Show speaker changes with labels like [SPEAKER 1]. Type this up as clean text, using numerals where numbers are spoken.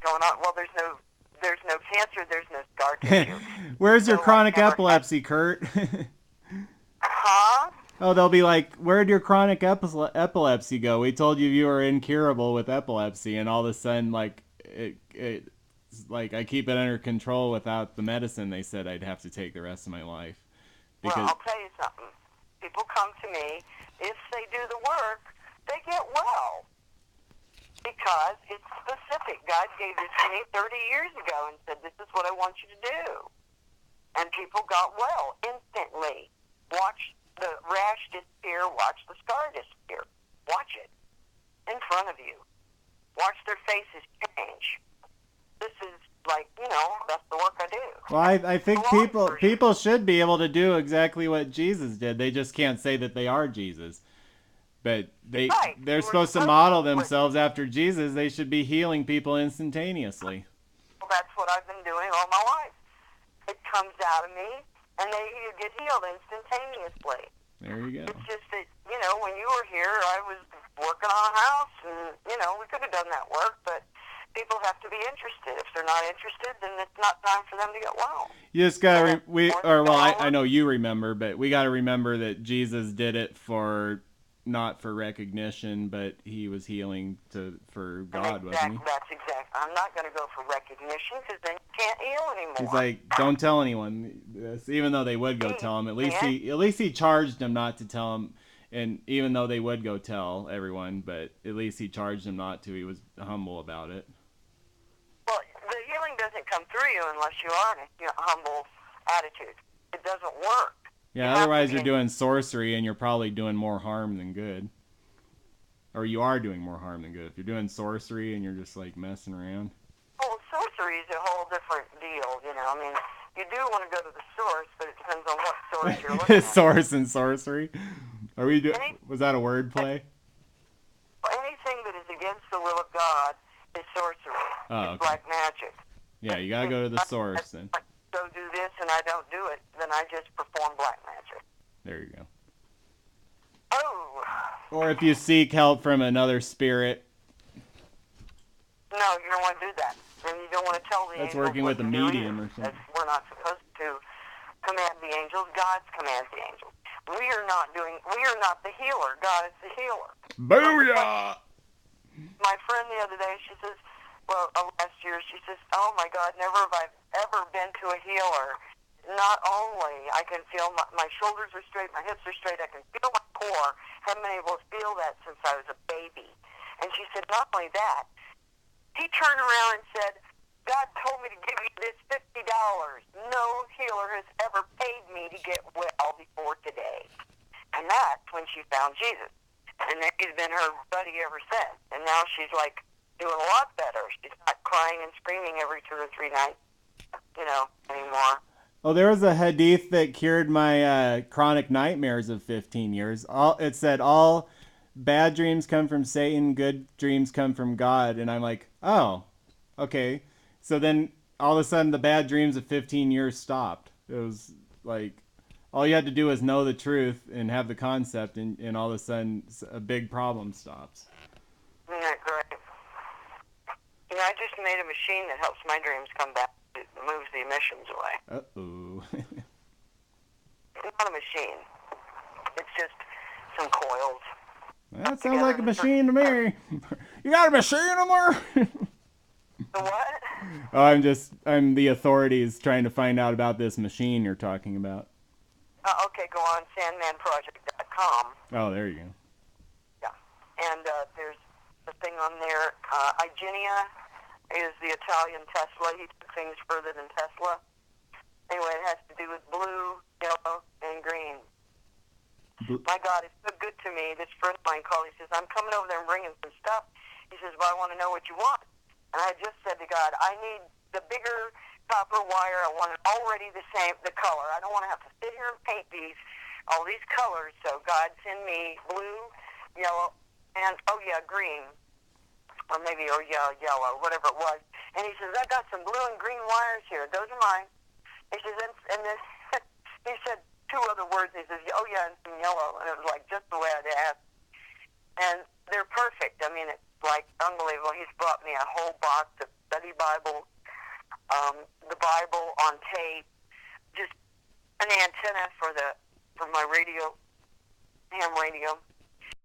[SPEAKER 1] going on. Well, there's no cancer, there's no scar tissue.
[SPEAKER 2] Where's your
[SPEAKER 1] So
[SPEAKER 2] chronic epilepsy, Kurt?
[SPEAKER 1] Huh?
[SPEAKER 2] Oh, they'll be like, where'd your chronic epilepsy go? We told you were incurable with epilepsy, and all of a sudden, like, like I keep it under control without the medicine they said I'd have to take the rest of my life.
[SPEAKER 1] Well,
[SPEAKER 2] Because
[SPEAKER 1] I'll tell you something. People come to me, if they do the work, they get well. Because it's specific. God gave this to me 30 years ago and said, this is what I want you to do. And people got well instantly. Watch the rash disappear. Watch the scar disappear. Watch it in front of you. Watch their faces change. This is like, that's the work I do.
[SPEAKER 2] well, I think people should be able to do exactly what Jesus did. They just can't say that they are Jesus. But they're supposed to model themselves after Jesus. They should be healing people instantaneously.
[SPEAKER 1] Well, that's what I've been doing all my life. It comes out of me, and they get healed instantaneously.
[SPEAKER 2] There you go.
[SPEAKER 1] It's just that, when you were here, I was working on a house, and, we could have done that work, but people have to be interested. If they're not interested, then it's not time for them to get well.
[SPEAKER 2] You just gotta, I know you remember, but we gotta remember that Jesus did it not for recognition, but he was healing for God, wasn't he?
[SPEAKER 1] That's exact. I'm not going to go for recognition because then you can't heal anymore.
[SPEAKER 2] He's like, don't tell anyone this, even though they would go tell him. At least he charged them not to tell him, and even though they would go tell everyone, but at least he charged them not to. He was humble about it.
[SPEAKER 1] Well, the healing doesn't come through you unless you are in a humble attitude. It doesn't work.
[SPEAKER 2] Yeah, otherwise you're doing sorcery and you're probably doing more harm than good. Or you are doing more harm than good. If you're doing sorcery and you're just like messing around.
[SPEAKER 1] Well, sorcery is a whole different deal, I mean, you do want to go to the source, but it depends on what source you're looking at.
[SPEAKER 2] Source and sorcery? Was that a word play?
[SPEAKER 1] Anything that is against the will of God is sorcery. It's black magic.
[SPEAKER 2] Yeah, you gotta go to the source then.
[SPEAKER 1] Go do this and I don't do it, then I just perform black magic.
[SPEAKER 2] There you go.
[SPEAKER 1] Oh.
[SPEAKER 2] Or if you seek help from another spirit.
[SPEAKER 1] No, you don't want to do that. And you don't want to tell the angels.
[SPEAKER 2] That's working with a medium or something.
[SPEAKER 1] We're not supposed to command the angels. God commands the angels. We are not the healer. God is the healer.
[SPEAKER 2] Booyah!
[SPEAKER 1] My friend the other day, she says, last year, she says, oh my God, never have I ever been to a healer. Not only I can feel my shoulders are straight, my hips are straight, I can feel my core. Haven't been able to feel that since I was a baby. And she said, not only that, he turned around and said, God told me to give you this $50. No healer has ever paid me to get well before today. And that's when she found Jesus. And then he's been her buddy ever since. And now she's like doing a lot better. She's not crying and screaming every 2 or 3 nights, anymore.
[SPEAKER 2] Oh, there was a hadith that cured my chronic nightmares of 15 years. It said all bad dreams come from Satan, good dreams come from God. And I'm like, oh, okay. So then all of a sudden the bad dreams of 15 years stopped. It was like all you had to do was know the truth and have the concept, and all of a sudden a big problem stops.
[SPEAKER 1] Isn't that great? I just made a machine that helps my dreams come back. It moves the emissions away.
[SPEAKER 2] Uh-oh.
[SPEAKER 1] It's not a machine. It's just some coils.
[SPEAKER 2] That sounds like a machine to me. You got a machine in there?
[SPEAKER 1] What?
[SPEAKER 2] Oh, I'm the authorities trying to find out about this machine you're talking about.
[SPEAKER 1] Okay, go on sandmanproject.com.
[SPEAKER 2] Oh, there you go.
[SPEAKER 1] Yeah. And there's the thing on there. Igenia is the Italian Tesla. He took things further than Tesla. Anyway, it has to do with blue, yellow, and green. My God, it's so good to me. This friend of mine called. He says, I'm coming over there and bringing some stuff. He says, well, I want to know what you want. And I just said to God, I need the bigger copper wire. I want it already the color. I don't want to have to sit here and paint all these colors. So God, send me blue, yellow, and, green. Or yellow, whatever it was. And he says, I got some blue and green wires here. Those are mine. He says, and then he said 2 other words. He says, and some yellow. And it was like just the way I'd asked. And they're perfect. I mean, it's like unbelievable. He's brought me a whole box of study Bible, the Bible on tape, just an antenna for my radio, ham radio.